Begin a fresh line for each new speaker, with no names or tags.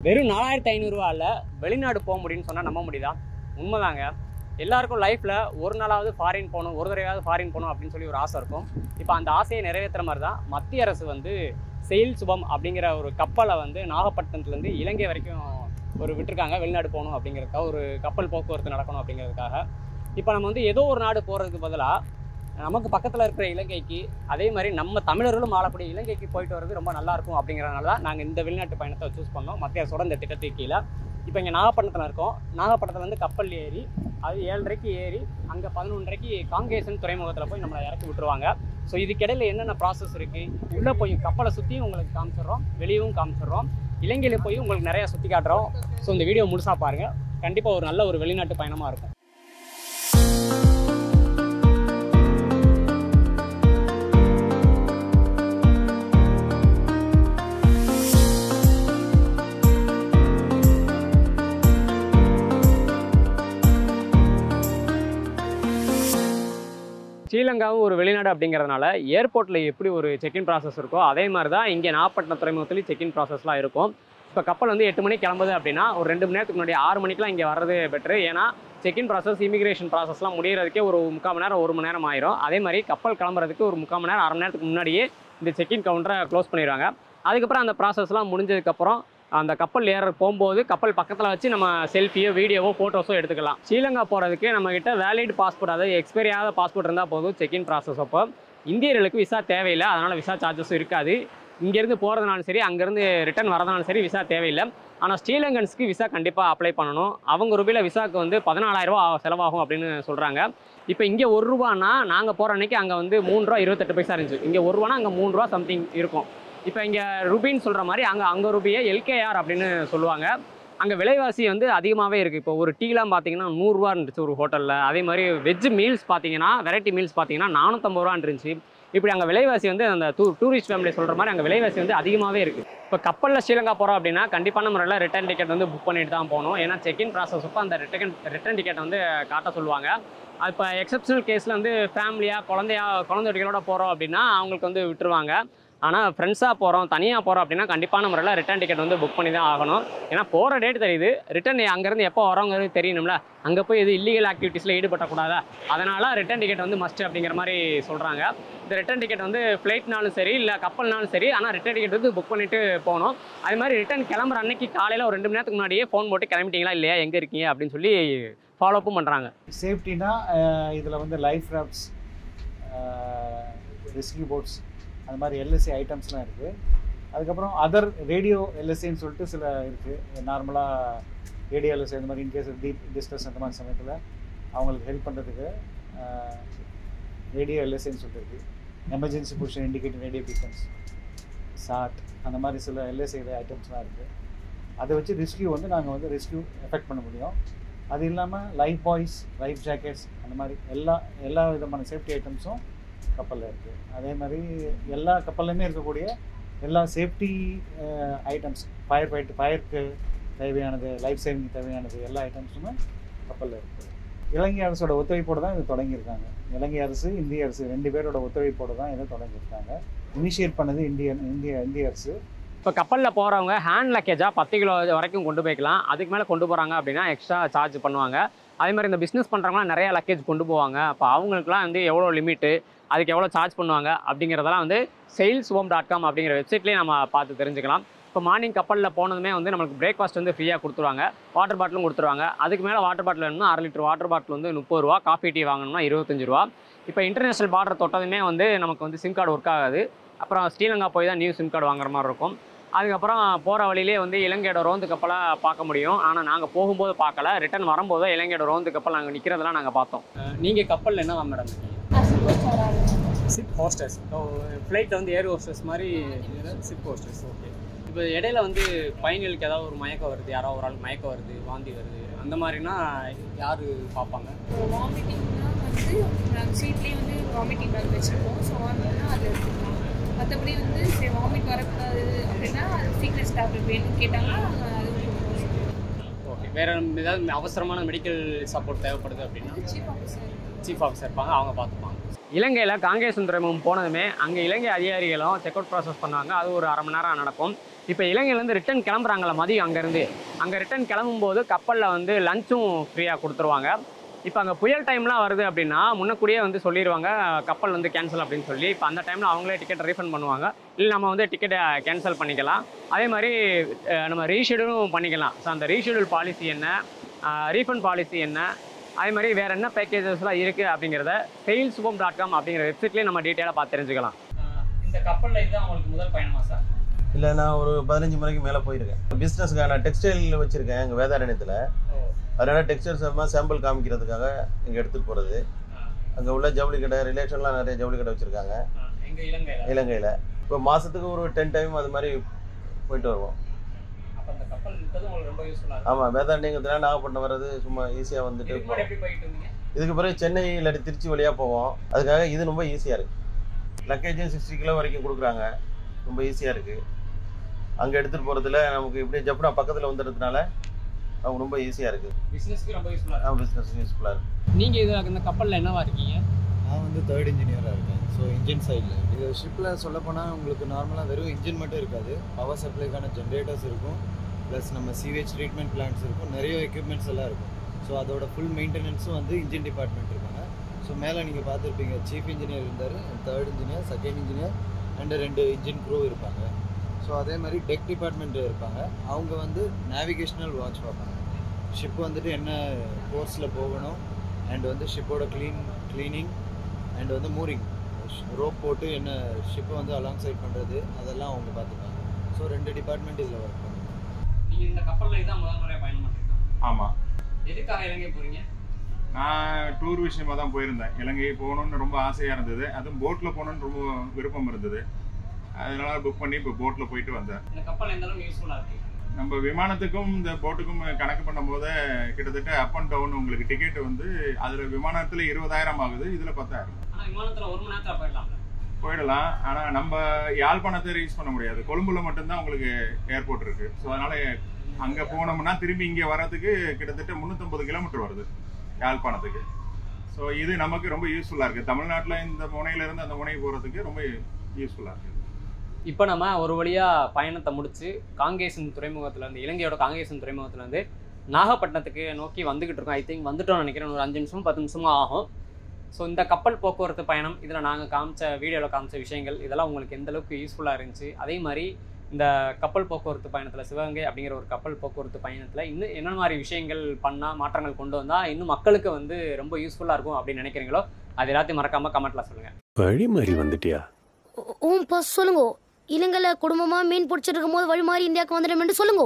வெறும் 4500 ரூபாயில வெளிநாடு போக முடியும்னு சொன்னால் நம்ப முடியுதா? உண்மைதாங்க. எல்லாருக்கும் லைஃப்பில் ஒரு நாளாவது ஃபாரின் போகணும், ஒரு தடவையாவது ஃபாரின் போகணும் அப்படின்னு சொல்லி ஒரு ஆசை இருக்கும். இப்போ அந்த ஆசையை நிறைவேற்றுற மாதிரி தான் மத்திய அரசு வந்து செயில் சுபம் அப்படிங்கிற ஒரு கப்பலை வந்து நாகப்பட்டினத்துலேருந்து இலங்கை வரைக்கும் விட்டுருக்காங்க. வெளிநாடு போகணும் அப்படிங்கிறதுக்காக, ஒரு கப்பல் போக்குவரத்து நடக்கணும் அப்படிங்கிறதுக்காக. இப்போ நம்ம வந்து ஏதோ ஒரு நாடு போகிறதுக்கு பதிலாக நமக்கு பக்கத்தில் இருக்கிற இலங்கைக்கு, அதே மாதிரி நம்ம தமிழர்களும் ஆளக்கூடிய இலங்கைக்கு போயிட்டு வரது ரொம்ப நல்லாயிருக்கும் அப்படிங்கிறதுனால தான் நாங்கள் இந்த வெளிநாட்டு பயணத்தை சூஸ் பண்ணோம். மத்திய அரசோட இந்த திட்டத்துக்கு கீழே இப்போ இங்கே நாகப்பட்டினத்தில் இருக்கோம். நாகப்பட்டினத்துலேருந்து கப்பல் ஏறி, அது 7:30 ஏறி அங்கே 11:30 காங்கேசன் துறைமுகத்தில் போய் நம்மளை இறக்கி விட்டுருவாங்க. ஸோ இதுக்கிடையில் என்னென்ன ப்ராசஸ் இருக்குது, உள்ளே போய் கப்பலை சுற்றியும் உங்களுக்கு காமிச்சிடுறோம், வெளியவும் காமிச்சிடுறோம், இலங்கையில் போய் உங்களுக்கு நிறையா சுற்றி காட்டுறோம். ஸோ இந்த வீடியோ முழுசாக பாருங்கள். கண்டிப்பாக ஒரு நல்ல ஒரு வெளிநாட்டு பயணமாக இருக்கும். ஸ்ரீலங்காவும் ஒரு வெளிநாடு அப்படிங்கிறதுனால ஏர்போர்ட்டில் எப்படி ஒரு செக்இன் ப்ராசஸ் இருக்கோ அதே மாதிரி தான் இங்கே நாகப்பட்டினம் துறைமுகத்துலேயும் செக்இன் ப்ராசஸ்லாம் இருக்கும். இப்போ கப்பல் வந்து 8 மணிக்கு கிளம்புது அப்படின்னா ஒரு 2 மணி நேரத்துக்கு முன்னாடி 6 மணிக்கெலாம் இங்கே வர்றது பெட்ரு. ஏன்னா செக்இன் ப்ராசஸ், இமிகிரேஷன் ப்ராசஸ்லாம் முடிகிறதுக்கே ஒரு 3/4 மணி நேரம் 1 மணி நேரம் ஆயிரும். அதே மாதிரி கப்பல் கிளம்புறதுக்கு ஒரு 3/4 மணி நேரம் 1/2 மணி நேரத்துக்கு முன்னாடியே இந்த செக்இன் கவுண்டரை க்ளோஸ் பண்ணிடுவாங்க. அதுக்கப்புறம் அந்த ப்ராசஸ்லாம் முடிஞ்சதுக்கப்புறம் அந்த கப்பல் ஏற போகும்போது கப்பல் பக்கத்தில் வச்சு நம்ம செல்ஃபியோ, வீடியோவோ, ஃபோட்டோஸோ எடுத்துக்கலாம். ஸ்ரீலங்கா போகிறதுக்கு நம்மகிட்ட வேலிட் பாஸ்போர்ட், அதாவது எக்ஸ்பைரி ஆகாத பாஸ்போர்ட் இருந்தால் போதும் செக்இன் ப்ராசஸ். அப்போ இந்தியர்களுக்கு விசா தேவையில்லை, அதனால் விசா சார்ஜஸும் இருக்காது. இங்கேருந்து போகிறதுனாலும் சரி, அங்கேருந்து ரிட்டர்ன் வரதுனாலும் சரி விசா தேவையில்லை. ஆனால் ஸ்ரீலங்கன்ஸ்க்கு விசா கண்டிப்பாக அப்ளை பண்ணணும். அவங்க ரூபாயில் விசாவுக்கு வந்து 14,000 ரூபா செலவாகும் அப்படின்னு சொல்கிறாங்க. இப்போ இங்கே ₹1 நாங்கள் போகிற அன்றைக்கி அங்கே வந்து ₹3.28 இருந்துச்சு. இங்கே ₹1 அங்கே ₹3 சம்திங் இருக்கும். இப்போ இங்கே ருபின்னு சொல்கிற மாதிரி அங்கே ரூபியை எல்கேஆர் அப்படின்னு சொல்லுவாங்க. அங்கே விலைவாசி வந்து அதிகமாகவே இருக்குது. இப்போ ஒரு டீலாம் பார்த்தீங்கன்னா ₹100 இருந்துச்சு ஒரு ஹோட்டலில். அதே மாதிரி வெஜ் மீல்ஸ் பார்த்தீங்கன்னா, வெரைட்டி மீல்ஸ் பார்த்தீங்கன்னா ₹450 இருந்துச்சு. இப்படி அங்கே விலைவாசி வந்து அந்த டூரிஸ்ட் ஃபேமிலி சொல்கிற மாதிரி அங்கே விலைவாசி வந்து அதிகமாகவே இருக்குது. இப்போ கப்பலில் ஸ்ரீலங்கா போகிறோம் அப்படின்னா கண்டிப்பான முறையில் ரிட்டர்ன் டிக்கெட் வந்து புக் பண்ணிட்டு தான் போகணும். ஏன்னா செக்இன் ப்ராசஸ் அப்போ அந்த ரிட்டர்ன் டிக்கெட் வந்து காட்ட சொல்லுவாங்க. அது இப்போ எக்ஸப்ஷனல் கேஸில் வந்து ஃபேமிலியாக குழந்தைகளோட போகிறோம் அப்படின்னா அவங்களுக்கு வந்து விட்டுருவாங்க. ஆனால் ஃப்ரெண்ட்ஸாக போகிறோம், தனியாக போகிறோம் அப்படின்னா கண்டிப்பான முறையில் ரிட்டர்ன் டிக்கெட் வந்து புக் பண்ணி தான் ஆகணும். ஏன்னா போகிற டேட் தெரியுது, ரிட்டர்ன் அங்கேருந்து எப்போ வரோங்கிறது தெரியணும்ல. அங்கே போய் எது இல்லீகல் ஆக்டிவிட்டீஸில் ஈடுபடக்கூடாதா, அதனால் ரிட்டர்ன் டிக்கெட் வந்து மஸ்ட் அப்படிங்கிற மாதிரி சொல்கிறாங்க. இந்த ரிட்டர்ன் டிக்கெட் வந்து ஃப்ளைட்னாலும் சரி, இல்லை கப்பல்னாலும் சரி, ஆனால் ரிட்டர்ன் டிக்கெட் வந்து புக் பண்ணிவிட்டு போகணும். அது மாதிரி ரிட்டர்ன் கிளம்புற அன்னைக்கு காலையில் ஒரு 2 மணி நேரத்துக்கு முன்னாடியே ஃபோன் போட்டு கிளம்பிட்டீங்களா இல்லையா, எங்கே இருக்கீங்க அப்படின்னு சொல்லி ஃபாலோஅப்பும் பண்ணுறாங்க.
சேஃப்டினா இதில் வந்து லைஃப் ராஃப்ட்ஸ், ரெஸ்கியூ போட்ஸ், அந்த மாதிரி எல்எஸ்சி ஐட்டம்ஸ்லாம் இருக்குது. அதுக்கப்புறம் அதர் ரேடியோ எல்எஸ்சின்னு சொல்லிட்டு சில இருக்குது. நார்மலாக ரேடியோ எல்எஸ்சி அந்த மாதிரி இன்கேஸ் டீப் டிஸ்ட்ரெஸ் அந்த மாதிரி சமயத்தில் அவங்களுக்கு ஹெல்ப் பண்ணுறதுக்கு ரேடியோ எல்எஸ்சின்னு சொல்லிட்டு இருக்குது. Emergency position indicating radio beacons, சாட், அந்த மாதிரி சில எல்எஸ்சி ஐட்டம்ஸ்லாம் இருக்குது. அதை வச்சு ரெஸ்கியூ வந்து நாங்கள் வந்து ரெஸ்கியூ எஃபெக்ட் பண்ண முடியும். அது இல்லாமல் லைஃப் பாய்ஸ், லைஃப் ஜாக்கெட்ஸ், அந்த மாதிரி எல்லா விதமான சேஃப்டி ஐட்டம்ஸும் கப்பலில் இருக்குது. அதே மாதிரி எல்லா கப்பல்லையுமே இருக்கக்கூடிய எல்லா சேஃப்டி ஐட்டம்ஸ், ஃபயருக்கு தேவையானது, லைஃப் சேவிங் தேவையானது எல்லா ஐட்டம்ஸுமே கப்பலில் இருக்குது. இலங்கை அரசோட ஒத்துழைப்போடு தான் இது தொடங்கியிருக்காங்க. இலங்கை அரசு, இந்திய அரசு 2 பேரோட ஒத்துழைப்போடு தான் இதை தொடங்கியிருக்காங்க. இனிஷியேட் பண்ணது இந்திய அரசு.
இப்போ கப்பலில் போகிறவங்க ஹேண்ட் லக்கேஜாக 10 கிலோ வரைக்கும் கொண்டு போய்க்கலாம். அதுக்கு மேலே கொண்டு போகிறாங்க அப்படின்னா எக்ஸ்ட்ரா சார்ஜ் பண்ணுவாங்க. அதே மாதிரி இந்த பிஸ்னஸ் பண்ணுறவங்களாம் நிறையா லக்கேஜ் கொண்டு போவாங்க. அப்போ அவங்களுக்குலாம் வந்து எவ்வளோ லிமிட்டு, அதுக்கு எவ்வளோ சார்ஜ் பண்ணுவாங்க அப்படிங்கிறதெல்லாம் வந்து sailsubam.com அப்படிங்கிற வெப்சைட்லேயே நம்ம பார்த்து தெரிஞ்சுக்கலாம். இப்போ மார்னிங் கப்பலில் போனதுமே வந்து நம்மளுக்கு பிரேக்ஃபாஸ்ட் வந்து ஃப்ரீயாக கொடுத்துருவாங்க, வாட்டர் பாட்டிலும் கொடுத்துருவாங்க. அதுக்கு மேலே வாட்டர் பாட்டில் வேணும்னா 1/2 லிட்டர் வாட்டர் பாட்டில் வந்து ₹30, காஃபி டீ வாங்கணும்னா ₹25. இப்போ இன்டர்நேஷனல் பார்டர் தொட்டதுமே வந்து நமக்கு வந்து சிம் கார்டு ஒர்க் ஆகாது. அப்புறம் ஸ்ரீலங்கா போய் தான் நியூ சிம் கார்டு வாங்குற மாதிரி இருக்கும். அதுக்கப்புறம் போகிற வழியிலே வந்து இலங்கையோட ரோந்து கப்பலாக பார்க்க முடியும். ஆனால் நாங்கள் போகும்போது பார்க்கல, ரிட்டர்ன் வரும்போது இலங்கையோட ரோந்து கப்பல் நாங்கள் நிற்கிறதெல்லாம் நாங்கள் பார்த்தோம். நீங்கள் கப்பலில் என்ன மேடம்? சிப் ஹோஸ்டர்ஸ். ஃப்ளைட்டில் வந்து ஏர் ஹோஸ்டர்ஸ் மாதிரி சிப் ஹோஸ்டர்ஸ். ஓகே. இப்போ இடையில வந்து பயணிகளுக்கு ஏதாவது ஒரு மயக்கம் வருது, யாரோ ஒரு ஆள் மயக்கம் வருது, வாந்தி வருது, அந்த மாதிரினா யார் பார்ப்பாங்க?
வாமிட்டிங்னா வந்து நாங்கள் சீட்லேயே வந்து வாமிட்டிங் பேக் வச்சுருக்கோம். ஸோ வாமிட்னா அது எடுத்துக்கலாம். மற்றபடி வந்து சரி வாமிட் வரக்கூடாது அப்படின்னா அது சீக்ரெட் டேப்லெட் வேணும்னு கேட்டாங்கன்னா அது
ஓகே. வேறு ஏதாவது அவசரமான மெடிக்கல் சப்போர்ட் தேவைப்படுது அப்படின்னா
சீஃப் ஆஃபீஸர்
இருப்பாங்க, அவங்க பார்த்துப்பாங்க. இலங்கையில் காங்கேசன் துறைமுகம் போனதுமே அங்கே இலங்கை அதிகாரிகளும் செக் அவுட் ப்ராசஸ் பண்ணுவாங்க. அது ஒரு அரை மணி நேரம் நடக்கும். இப்போ இலங்கையிலேருந்து ரிட்டன் கிளம்புறாங்களா மதியம் அங்கேருந்து, அங்கே ரிட்டன் கிளம்பும்போது கப்பலில் வந்து லஞ்சும் ஃப்ரீயாக கொடுத்துருவாங்க. இப்போ அங்கே புயல் டைம்லாம் வருது அப்படின்னா முன்னக்கூடியே வந்து சொல்லிடுவாங்க கப்பல் வந்து கேன்சல் அப்படின்னு சொல்லி. இப்போ அந்த டைமில் அவங்களே டிக்கெட் ரீஃபண்ட் பண்ணுவாங்க, இல்லை நம்ம வந்து டிக்கெட்டை கேன்சல் பண்ணிக்கலாம். அதே மாதிரி நம்ம ரீஷெடியூலும் பண்ணிக்கலாம். ஸோ அந்த ரீஷெடியூல் பாலிசி என்ன, ரீஃபண்ட் பாலிசி என்ன, அதே மாதிரி வேறு என்ன பேக்கேஜஸ்லாம் இருக்குது அப்படிங்கிறத sailsubom.com அப்படிங்கிற வெப்சைட்லேயே நம்ம டீட்டெயிலாக பார்த்து தெரிஞ்சுக்கலாம். இந்த கப்பலில் இதுதான் உங்களுக்கு முதல் பயணமா சார்?
இல்லை, நான் ஒரு 15 முறைக்கு மேலே போயிருக்கேன். பிஸ்னஸ்க்காக நான் டெக்ஸ்டைல் வச்சுருக்கேன் எங்கள் வேதாரண்யத்தில். அதனால் டெக்ஸ்டைல்ஸ் சாம்பிள் காமிக்கிறதுக்காக இங்கே எடுத்துகிட்டு போகிறது. அங்கே உள்ள ஜவுளி கடை ரிலேஷன்லாம் நிறைய ஜவுளி கடை வச்சுருக்காங்க இலங்கையில். இப்போ மாதத்துக்கு ஒரு 10 டைம் அது மாதிரி போயிட்டு வருவோம். ஆமாம், வேதாரண்யங்கிறதுனால நாகப்பட்டினம் வர்றது சும்மா ஈஸியாக வந்துட்டு இதுக்கு பிறகு சென்னை இல்லாட்டி திருச்சி வழியாக போவோம். அதுக்காக இது ரொம்ப ஈஸியாக இருக்குது. லக்கேஜும் 60 கிலோ வரைக்கும் கொடுக்குறாங்க, ரொம்ப ஈஸியாக இருக்குது. அங்கே எடுத்துகிட்டு போகிறதுல நமக்கு இப்படியே ஜப்னா பக்கத்தில் வந்துடுறதுனால அவங்க ரொம்ப ஈஸியாக இருக்குது.
பிஸ்னஸ்க்கு ரொம்ப யூஸ்ஃபுல்லாக
பிஸ்னஸ் யூஸ்ஃபுல்லாக இருக்குது.
நீங்கள் இது இந்த கப்பலில் என்னவா இருக்கீங்க?
நான் வந்து 3rd இன்ஜினியராக இருக்கேன். ஸோ இன்ஜின் சைடில் இது ஷிப்பில் சொல்லப்போனால் உங்களுக்கு நார்மலாக வெறும் இன்ஜின் மட்டும் இருக்காது, பவர் சப்ளைக்கான ஜென்ரேட்டர்ஸ் இருக்கும், ப்ளஸ் நம்ம சீவேஜ் ட்ரீட்மெண்ட் பிளான்ட்ஸ் இருக்கும், நிறைய எக்யூப்மெண்ட்ஸ் எல்லாம் இருக்கும். ஸோ அதோட ஃபுல் மெயின்டெனன்ஸும் வந்து இன்ஜின் டிபார்ட்மெண்ட் இருக்காங்க. ஸோ மேலே நீங்கள் பார்த்துருப்பீங்க, சீஃப் இன்ஜினியர் இருந்தார், 3rd engineer, 2nd engineer and 2 engine crew இருப்பாங்க. ஸோ அதே மாதிரி டெக் டிபார்ட்மெண்ட் இருப்பாங்க. அவங்க வந்து நேவிகேஷனல் வாட்ச் பார்ப்பாங்க. ஷிப் வந்துட்டு என்ன கோர்ஸில் போகணும் அண்ட் வந்து ஷிப்போட க்ளீனிங் அண்ட் வந்து மூரிங் ரோப் போட்டு என்ன ஷிப்பை வந்து அலாங் சைட் பண்ணுறது அதெல்லாம் அவங்க பார்த்துப்பாங்க. ஸோ 2 டிபார்ட்மெண்ட் இதில் ஒர்க் பண்ணுவாங்க.
நீங்கள் இந்த கப்பலில் இதான் முதல் முறையாக பயணம் பண்ணிருக்கீங்க?
ஆமாம்.
எதுக்காக இலங்கை போகிறீங்க?
நான் டூர் விஷயமா தான் போயிருந்தேன். இலங்கை போகணுன்னு ரொம்ப ஆசையாக இருந்தது, அதுவும் போட்டில் போகணுன்னு ரொம்ப விருப்பம் இருந்தது. அதனால புக் பண்ணி இப்போ போட்டில் போயிட்டு வந்தேன்.
இந்த கப்பல் எந்த அளவுக்கு யூஸ்ஃபுல்லாக இருக்குது?
நம்ம விமானத்துக்கும் இந்த போட்டுக்கும் கணக்கு பண்ணும்போது கிட்டத்தட்ட அப் அண்ட் டவுன் உங்களுக்கு டிக்கெட் வந்து அதில் விமானத்தில் 20,000 ஆகுது, இதில் 10,000.
ஆனால் விமானத்தில் 1 மணி நேரத்தில்
போயிடலாம். ஆனால் நம்ம யாழ்ப்பாணத்தை ரீச் பண்ண முடியாது. கொழும்புல மட்டும்தான் உங்களுக்கு ஏர்போர்ட் இருக்குது. ஸோ அதனால் அங்கே போனோம்னா திரும்பி இங்கே வர்றதுக்கு கிட்டத்தட்ட 350 கிலோமீட்டர் வருது யாழ்ப்பாணத்துக்கு. ஸோ இது நமக்கு ரொம்ப யூஸ்ஃபுல்லாக இருக்குது. தமிழ்நாட்டில் இந்த முனையிலேருந்து அந்த முனை போகிறதுக்கு ரொம்ப யூஸ்ஃபுல்லாக இருக்குது.
இப்போ நம்ம ஒரு வழியாக பயணத்தை முடித்து காங்கேசன் துறைமுகத்துலேருந்து, இலங்கையோட காங்கேசன் துறைமுகத்துலேருந்து நாகப்பட்டினத்துக்கு நோக்கி வந்துக்கிட்டு இருக்கோம். ஐ திங்க் வந்துட்டோம்னு நினைக்கிறேன். ஒரு 5 நிமிஷம் 10 நிமிஷமாக ஆகும். ஸோ இந்த கப்பல் போக்குவரத்து பயணம், இதில் நாங்கள் வீடியோவில் காமிச்ச விஷயங்கள் இதெல்லாம் உங்களுக்கு எந்த அளவுக்கு யூஸ்ஃபுல்லாக இருந்துச்சு, அதே மாதிரி இந்த கப்பல் போக்குவரத்து பயணத்தில், சிவகங்கை அப்படிங்கிற ஒரு கப்பல் போக்குவரத்து பயணத்தில் இன்னும் என்ன மாதிரி விஷயங்கள் பண்ணால், மாற்றங்கள் கொண்டு வந்தால் இன்னும் மக்களுக்கு வந்து ரொம்ப யூஸ்ஃபுல்லாக இருக்கும் அப்படின்னு நினைக்கிறீங்களோ அது எல்லாத்தையும் மறக்காமல் கமெண்ட்டில் சொல்லுங்கள்.
வழி மாறி வந்துட்டியா?
சொல்லுங்க. இலங்கையில் குடும்பமாக மீன் பிடிச்சிட்டு இருக்கும் போது வழி மாறி இந்தியாவுக்கு வந்துடும் சொல்லுங்க.